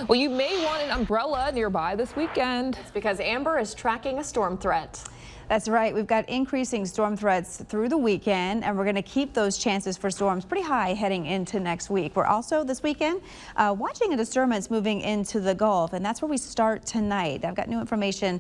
Well, you may want an umbrella nearby this weekend. It's because Amber is tracking a storm threat. That's right. We've got increasing storm threats through the weekend, and we're going to keep those chances for storms pretty high heading into next week. We're also this weekend watching a disturbance moving into the Gulf, and that's where we start tonight. I've got new information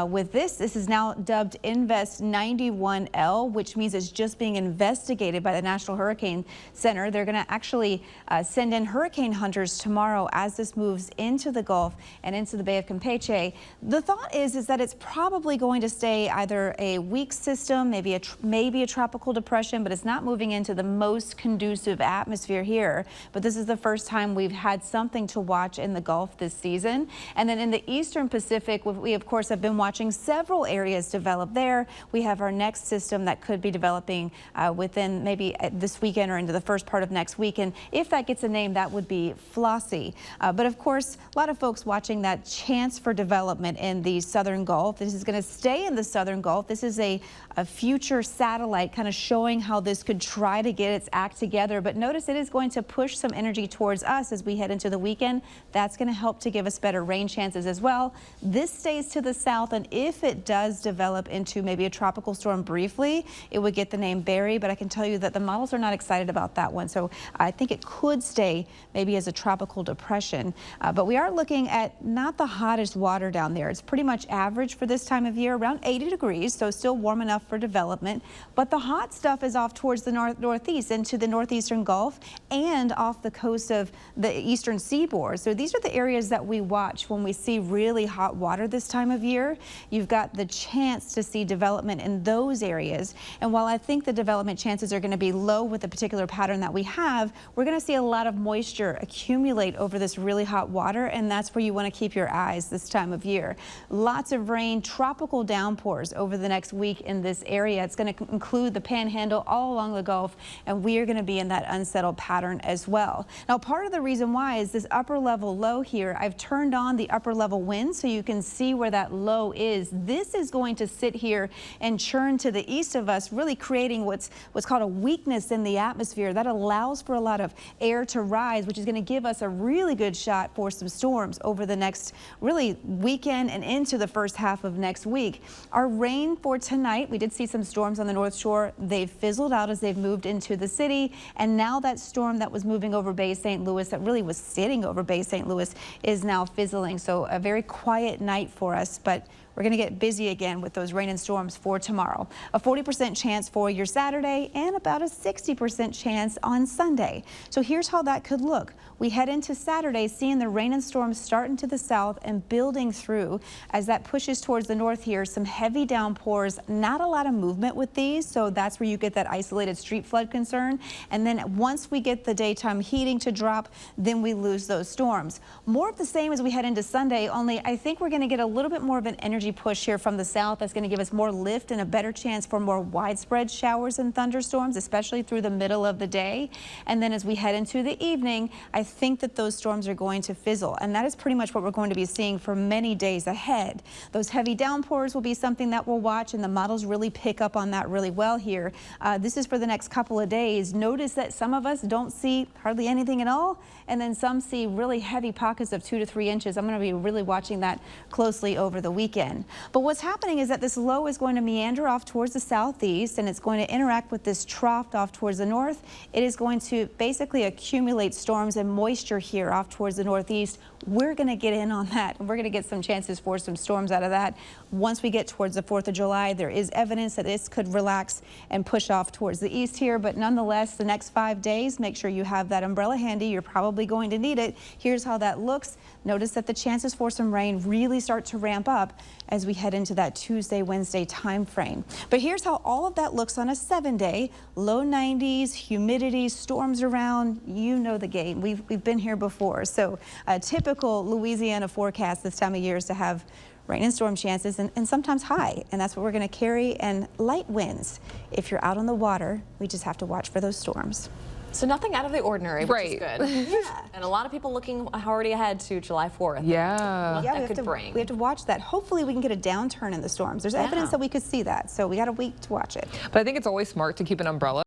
with this. This is now dubbed Invest 91L, which means it's just being investigated by the National Hurricane Center. They're going to actually send in hurricane hunters tomorrow as this moves into the Gulf and into the Bay of Campeche. The thought is that it's probably going to stay either a weak system, maybe a tropical depression, but it's not moving into the most conducive atmosphere here. But this is the first time we've had something to watch in the Gulf this season. And then in the Eastern Pacific, we of course have been watching several areas develop there. We have our next system that could be developing within maybe this weekend or into the first part of next week. And if that gets a name, that would be Flossie. But of course, a lot of folks watching that chance for development in the Southern Gulf. This is going to stay in the Southern Gulf. This is a future satellite kind of showing how this could try to get its act together. But notice it is going to push some energy towards us as we head into the weekend. That's going to help to give us better rain chances as well. This stays to the south, and if it does develop into maybe a tropical storm briefly, it would get the name Barry. But I can tell you that the models are not excited about that one. So I think it could stay maybe as a tropical depression. But we are looking at not the hottest water down there. It's pretty much average for this time of year, around 80 degrees. So still warm enough for development, but the hot stuff is off towards the northeast into the northeastern Gulf and off the coast of the eastern seaboard. So these are the areas that we watch when we see really hot water this time of year. You've got the chance to see development in those areas. And while I think the development chances are going to be low with the particular pattern that we have, we're going to see a lot of moisture accumulate over this really hot water, and that's where you want to keep your eyes this time of year. Lots of rain, tropical downpours over the next week in this area. It's going to include the Panhandle all along the Gulf, and we are going to be in that unsettled pattern as well. Now, part of the reason why is this upper level low here. I've turned on the upper level wind so you can see where that low is. This is going to sit here and churn to the east of us, really creating what's called a weakness in the atmosphere that allows for a lot of air to rise, which is going to give us a really good shot for some storms over the next really weekend and into the first half of next week. Our rain for tonight, we did see some storms on the North Shore. They've fizzled out as they've moved into the city, and now that storm that was moving over Bay St. Louis, that really was sitting over Bay St. Louis, is now fizzling. So a very quiet night for us, but we're going to get busy again with those rain and storms for tomorrow. A 40% chance for your Saturday and about a 60% chance on Sunday. So here's how that could look. We head into Saturday seeing the rain and storms starting to the south and building through as that pushes towards the north here. Some heavy downpours, not a lot of movement with these, so that's where you get that isolated street flood concern. And then once we get the daytime heating to drop, then we lose those storms. More of the same as we head into Sunday, only I think we're going to get a little bit more of an energy push here from the south. That's going to give us more lift and a better chance for more widespread showers and thunderstorms, especially through the middle of the day. And then as we head into the evening, I think that those storms are going to fizzle, and that is pretty much what we're going to be seeing for many days ahead. Those heavy downpours will be something that we'll watch, and the models really pick up on that really well here. This is for the next couple of days. Notice that some of us don't see hardly anything at all, and then some see really heavy pockets of 2 to 3 inches. I'm going to be really watching that closely over the weekend. But what's happening is that this low is going to meander off towards the southeast, and it's going to interact with this trough off towards the north. It is going to basically accumulate storms and moisture here off towards the northeast. We're going to get in on that, and we're going to get some chances for some storms out of that. Once we get towards the 4th of July, there is evidence that this could relax and push off towards the east here. But nonetheless, the next 5 days, make sure you have that umbrella handy. You're probably going to need it. Here's how that looks. Notice that the chances for some rain really start to ramp up as we head into that Tuesday, Wednesday time frame. But here's how all of that looks on a 7-day. Low 90s, humidity, storms around. You know the game. We've been here before. So a typical Louisiana forecast this time of year is to have rain and storm chances and sometimes high, and that's what we're going to carry, and light winds. If you're out on the water, we just have to watch for those storms. So nothing out of the ordinary, which is good. Yeah. And a lot of people looking already ahead to July 4th. Yeah. What that could bring. We have to watch that. Hopefully we can get a downturn in the storms. There's evidence that we could see that, so we got a week to watch it. But I think it's always smart to keep an umbrella